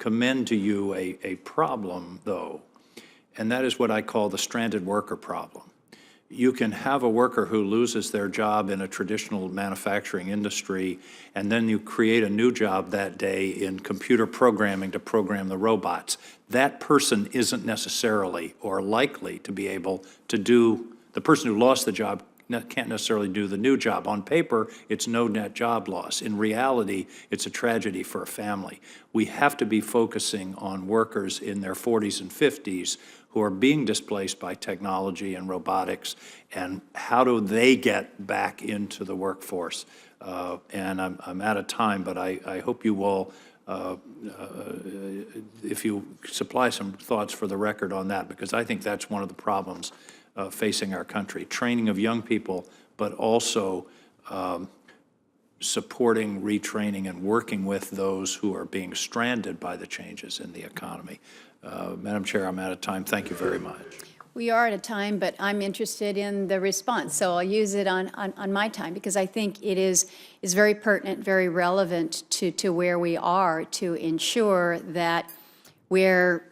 commend to you a problem, though, and that is what I call the stranded worker problem. You can have a worker who loses their job in a traditional manufacturing industry, and then you create a new job that day in computer programming to program the robots. That person isn't necessarily or likely to be able to do, the person who lost the job can't necessarily do the new job. On paper, it's no net job loss. In reality, it's a tragedy for a family. We have to be focusing on workers in their 40s and 50s who are being displaced by technology and robotics, and how do they get back into the workforce? And I'm out of time, but I hope you will, if you supply some thoughts for the record on that, because I think that's one of the problems facing our country. Training of young people, but also supporting retraining and working with those who are being stranded by the changes in the economy. Madam Chair, I'm out of time. Thank you very much. We are at a time, but I'm interested in the response, so I'll use it on my time, because I think it is very pertinent, very relevant to where we are, to ensure that we are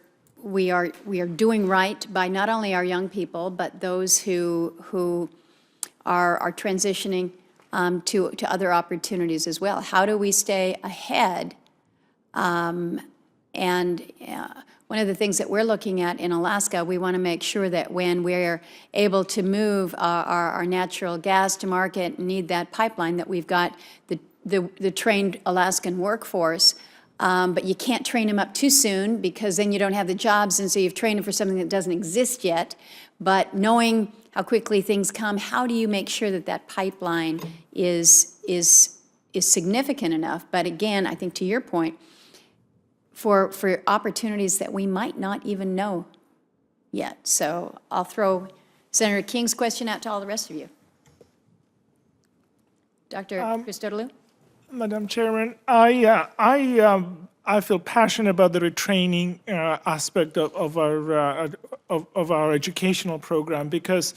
doing right by not only our young people, but those who are transitioning to other opportunities as well. How do we stay ahead? One of the things that we're looking at in Alaska, we want to make sure that when we're able to move our natural gas to market and need that pipeline, that we've got the trained Alaskan workforce. But you can't train them up too soon, because then you don't have the jobs, and so you've trained them for something that doesn't exist yet. But knowing how quickly things come, how do you make sure that that pipeline is significant enough? But again, I think to your point, for opportunities that we might not even know yet. So I'll throw Senator King's question out to all the rest of you. Dr. Christodoulou? Madam Chairman, I feel passionate about the retraining aspect of our educational program, because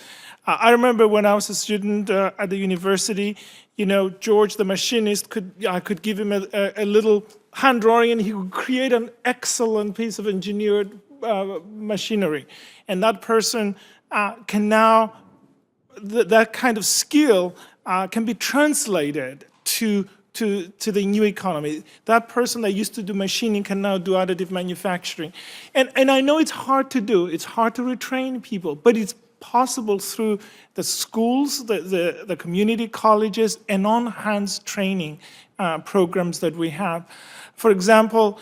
I remember when I was a student at the university, you know, George the machinist, I could give him a little hand drawing and he would create an excellent piece of engineered machinery. And that person can now, that kind of skill can be translated to the new economy. That person that used to do machining can now do additive manufacturing. And I know it's hard to do. It's hard to retrain people, but it's possible through the schools, the community colleges, and on-hands training programs that we have. For example,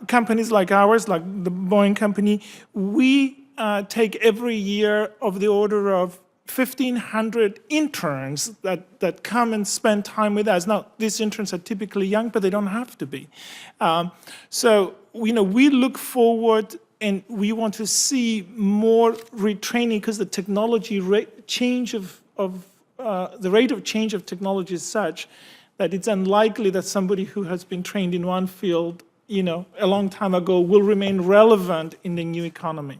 companies like ours, like the Boeing company, we take every year of the order of 1,500 interns that come and spend time with us. Now, these interns are typically young, but they don't have to be. So, you know, we look forward and we want to see more retraining, because the technology change of the rate of change of technology is such that it's unlikely that somebody who has been trained in one field, you know, a long time ago will remain relevant in the new economy.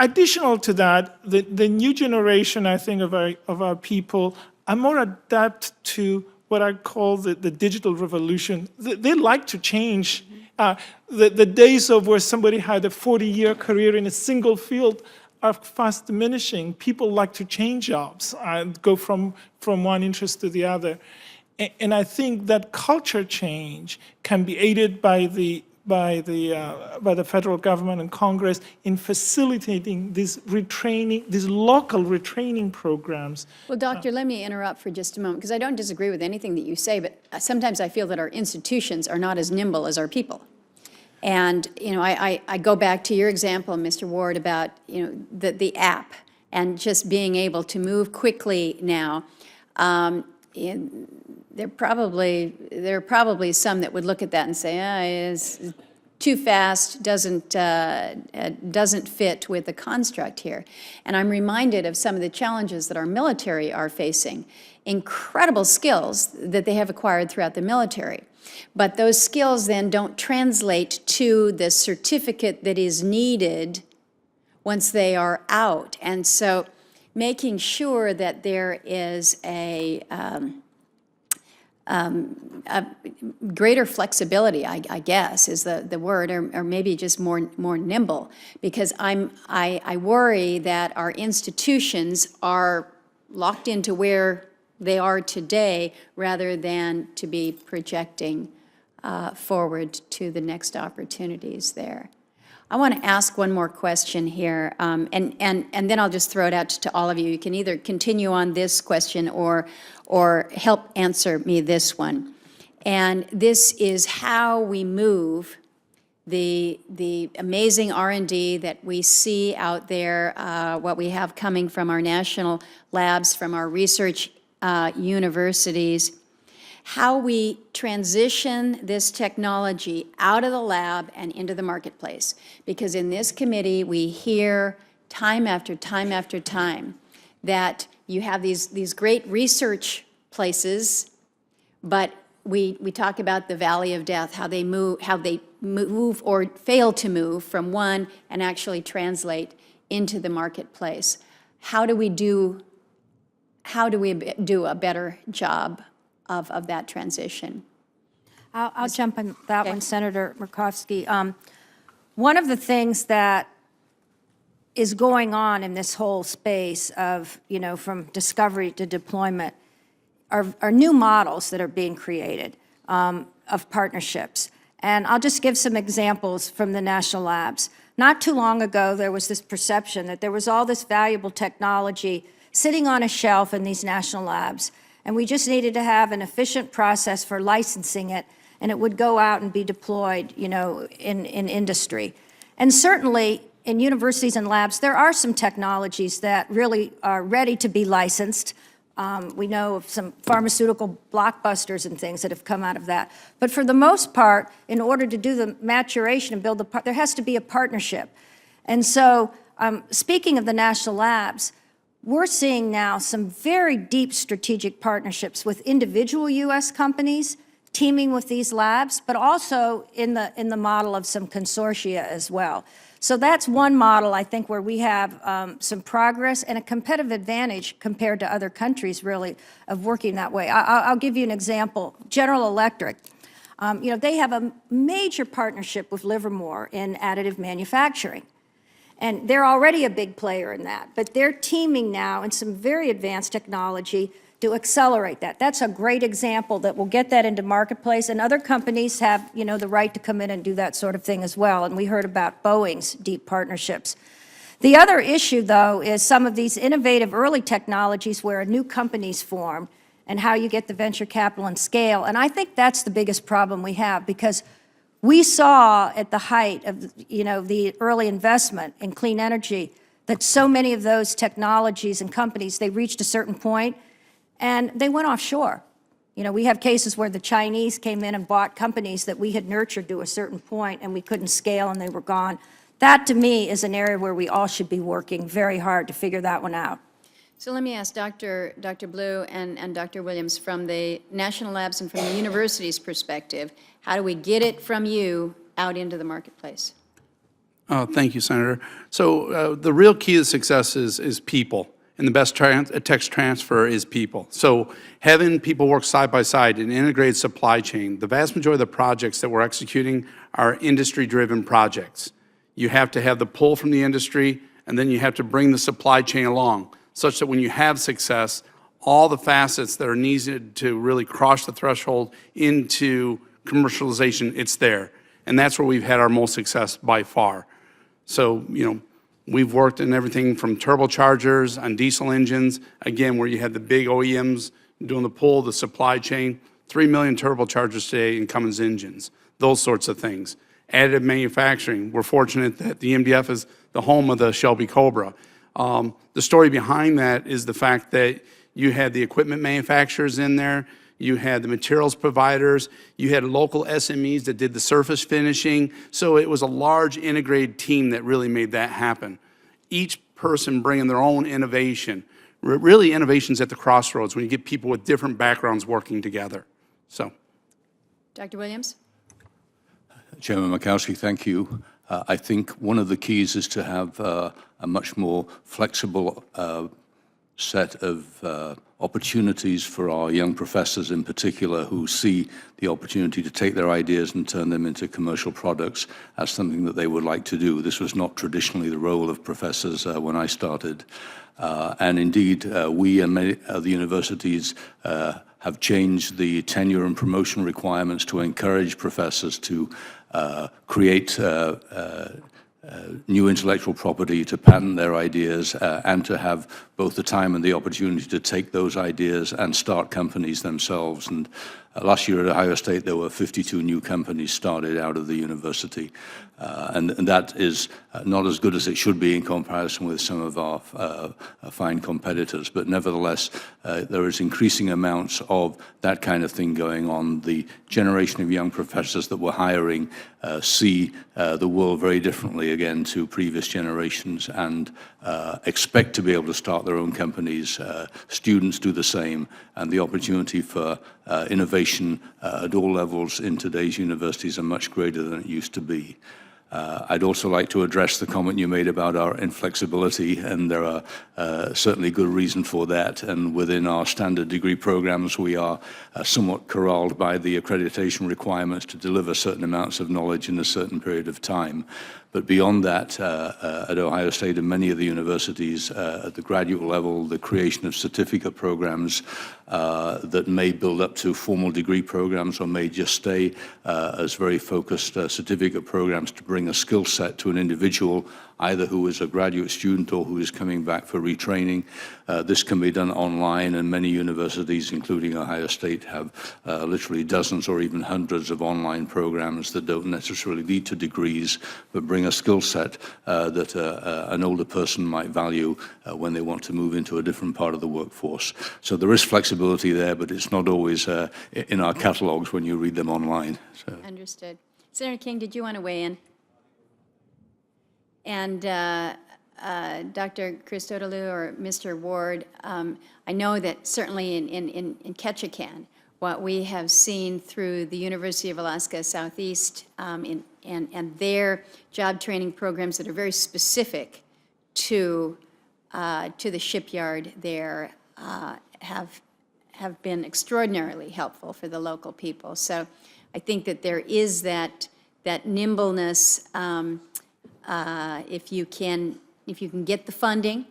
Additional to that, the new generation, I think, of our people are more adept to what I call the digital revolution. They like to change. The days of where somebody had a 40-year career in a single field are fast diminishing. People like to change jobs and go from one interest to the other. And I think that culture change can be aided by the federal government and Congress in facilitating these retraining, these local retraining programs. Well, Doctor, let me interrupt for just a moment, because I don't disagree with anything that you say, but sometimes I feel that our institutions are not as nimble as our people. And, you know, I go back to your example, Mr. Ward, about, you know, the app and just being able to move quickly now. There are probably some that would look at that and say, it's too fast, doesn't fit with the construct here. And I'm reminded of some of the challenges that our military are facing. Incredible skills that they have acquired throughout the military. But those skills then don't translate to the certificate that is needed once they are out. And so making sure that there is a greater flexibility, I guess, is the word, or maybe just more nimble, because I worry that our institutions are locked into where they are today rather than to be projecting forward to the next opportunities there. I want to ask one more question here, and then I'll just throw it out to all of you. You can either continue on this question or help answer me this one. And this is how we move the amazing R&D that we see out there, what we have coming from our national labs, from our research universities, how we transition this technology out of the lab and into the marketplace. Because in this committee, we hear time after time after time that you have these great research places, but we talk about the valley of death, how they move or fail to move from one and actually translate into the marketplace. How do we do a better job of that transition? I'll jump on that Okay. one, Senator Murkowski. One of the things that is going on in this whole space of, from discovery to deployment are new models that are being created of partnerships. And I'll just give some examples from the national labs. Not too long ago, there was this perception that there was all this valuable technology sitting on a shelf in these national labs, and we just needed to have an efficient process for licensing it, and it would go out and be deployed, in industry. And certainly, in universities and labs, there are some technologies that really are ready to be licensed. We know of some pharmaceutical blockbusters and things that have come out of that. But for the most part, in order to do the maturation and build there has to be a partnership. And so, speaking of the national labs, we're seeing now some very deep strategic partnerships with individual U.S. companies teaming with these labs, but also in the model of some consortia as well. So that's one model, I think, where we have some progress and a competitive advantage compared to other countries, really, of working that way. I'll give you an example. General Electric, they have a major partnership with Livermore in additive manufacturing. And they're already a big player in that, but they're teaming now in some very advanced technology to accelerate that. That's a great example that will get that into marketplace, and other companies have, the right to come in and do that sort of thing as well, and we heard about Boeing's deep partnerships. The other issue, though, is some of these innovative early technologies where new companies form and how you get the venture capital and scale, and I think that's the biggest problem we have, because we saw at the height of, the early investment in clean energy that so many of those technologies and companies, they reached a certain point and they went offshore. We have cases where the Chinese came in and bought companies that we had nurtured to a certain point and we couldn't scale and they were gone. That, to me, is an area where we all should be working very hard to figure that one out. So let me ask Dr. Blue and Dr. Williams, from the national labs and from the university's perspective, how do we get it from you out into the marketplace? Thank you, Senator. So the real key to success is people, and the best tech transfer is people. So having people work side by side in an integrated supply chain, the vast majority of the projects that we're executing are industry-driven projects. You have to have the pull from the industry, and then you have to bring the supply chain along, such that when you have success, all the facets that are needed to really cross the threshold into commercialization, it's there. And that's where we've had our most success by far. So, we've worked in everything from turbochargers on diesel engines, again, where you had the big OEMs doing the pull, the supply chain, 3 million turbochargers today in Cummins engines, those sorts of things. Additive manufacturing, we're fortunate that the MDF is the home of the Shelby Cobra. The story behind that is the fact that you had the equipment manufacturers in there, you had the materials providers, you had local SMEs that did the surface finishing, so it was a large integrated team that really made that happen. Each person bringing their own innovation. Really, innovation's at the crossroads when you get people with different backgrounds working together. So, Dr. Williams? Chairman Murkowski, thank you. I think one of the keys is to have a much more flexible set of opportunities for our young professors in particular who see the opportunity to take their ideas and turn them into commercial products as something that they would like to do. This was not traditionally the role of professors when I started. And indeed, we and many other universities have changed the tenure and promotion requirements to encourage professors to create new intellectual property, to patent their ideas, and to have both the time and the opportunity to take those ideas and start companies themselves. And last year at Ohio State, there were 52 new companies started out of the university. And that is not as good as it should be in comparison with some of our fine competitors. But nevertheless, there is increasing amounts of that kind of thing going on. The generation of young professors that we're hiring see the world very differently again to previous generations and expect to be able to start their own companies. Students do the same, and the opportunity for innovation at all levels in today's universities are much greater than it used to be. I'd also like to address the comment you made about our inflexibility, and there are certainly good reason for that. And within our standard degree programs, we are somewhat corralled by the accreditation requirements to deliver certain amounts of knowledge in a certain period of time. But beyond that, at Ohio State and many of the universities at the graduate level, the creation of certificate programs that may build up to formal degree programs or may just stay as very focused certificate programs to bring a skill set to an individual, either who is a graduate student or who is coming back for retraining. This can be done online, and many universities, including Ohio State, have literally dozens or even hundreds of online programs that don't necessarily lead to degrees, but bring a skill set that an older person might value when they want to move into a different part of the workforce. So there is flexibility there, but it's not always in our catalogs when you read them online. So. Understood. Senator King, did you want to weigh in? And Dr. Christodoulou or Mr. Ward, I know that certainly in Ketchikan, what we have seen through the University of Alaska Southeast and their job training programs that are very specific to the shipyard there have been extraordinarily helpful for the local people. So I think that there is that nimbleness. If you can get the funding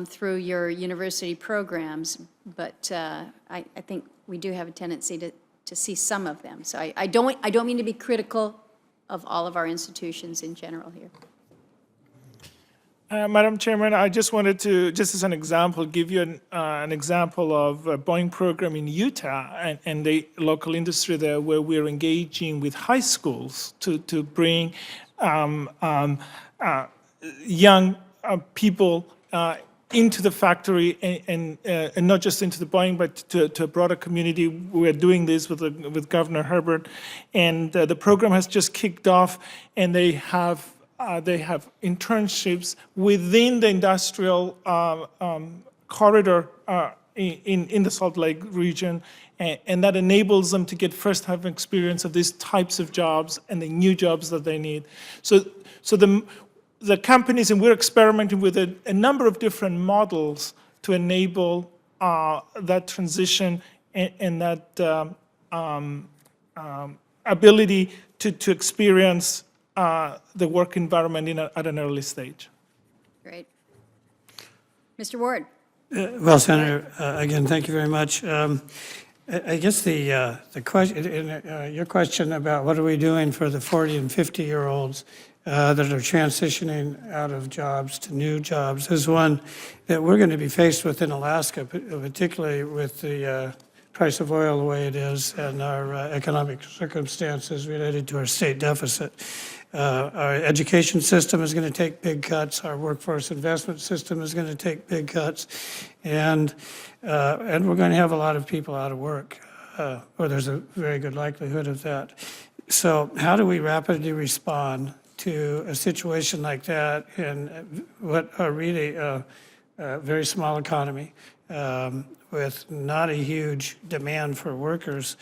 through your university programs, but I think we do have a tendency to see some of them. So I don't mean to be critical of all of our institutions in general here. Madam Chairman, I just wanted to, just as an example, give you an example of a Boeing program in Utah and the local industry there, where we're engaging with high schools to bring young people into the factory and not just into the Boeing, but to a broader community. We're doing this with Governor Herbert, and the program has just kicked off, and they have internships within the industrial corridor in the Salt Lake region, and that enables them to get first-hand experience of these types of jobs and the new jobs that they need. So the companies, and we're experimenting with a number of different models to enable that transition and that ability to experience the work environment at an early stage. Great. Mr. Ward. Well, Senator, again, thank you very much. I guess the question, your question about what are we doing for the 40 and 50-year-olds that are transitioning out of jobs to new jobs is one that we're going to be faced with in Alaska, particularly with the price of oil the way it is and our economic circumstances related to our state deficit. Our education system is going to take big cuts. Our workforce investment system is going to take big cuts, and we're going to have a lot of people out of work, or there's a very good likelihood of that. So, how do we rapidly respond to a situation like that in what are really a very small economy with not a huge demand for workers,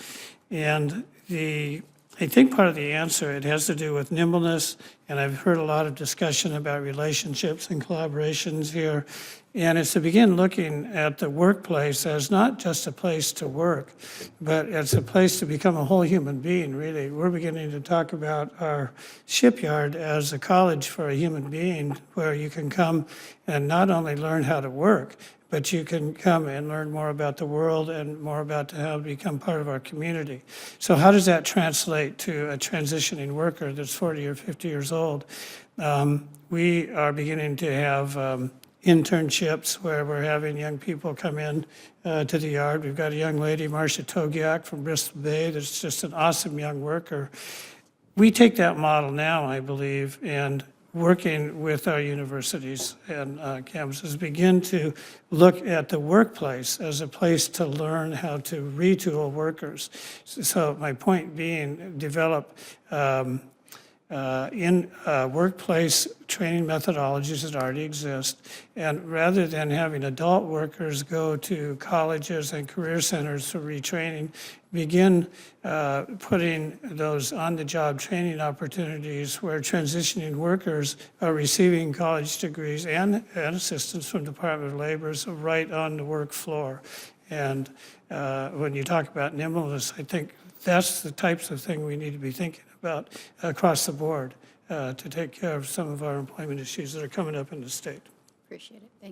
and the I think part of the answer, it has to do with nimbleness, and I've heard a lot of discussion about relationships and collaborations here. And it's to begin looking at the workplace as not just a place to work, but it's a place to become a whole human being, really. We're beginning to talk about our shipyard as a college for a human being, where you can come and not only learn how to work, but you can come and learn more about the world and more about how to become part of our community. So how does that translate to a transitioning worker that's 40 or 50 years old? We are beginning to have internships where we're having young people come in to the yard. We've got a young lady, Marcia Togiak from Bristol Bay, that's just an awesome young worker. We take that model now, I believe, and working with our universities and campuses, begin to look at the workplace as a place to learn how to retool workers. So my point being, develop in workplace training methodologies that already exist. And rather than having adult workers go to colleges and career centers for retraining, begin putting those on-the-job training opportunities where transitioning workers are receiving college degrees and assistance from Department of Labor, so right on the work floor. And when you talk about nimbleness, I think that's the types of thing we need to be thinking about across the board to take care of some of our employment issues that are coming up in the state. Appreciate it. Thank you.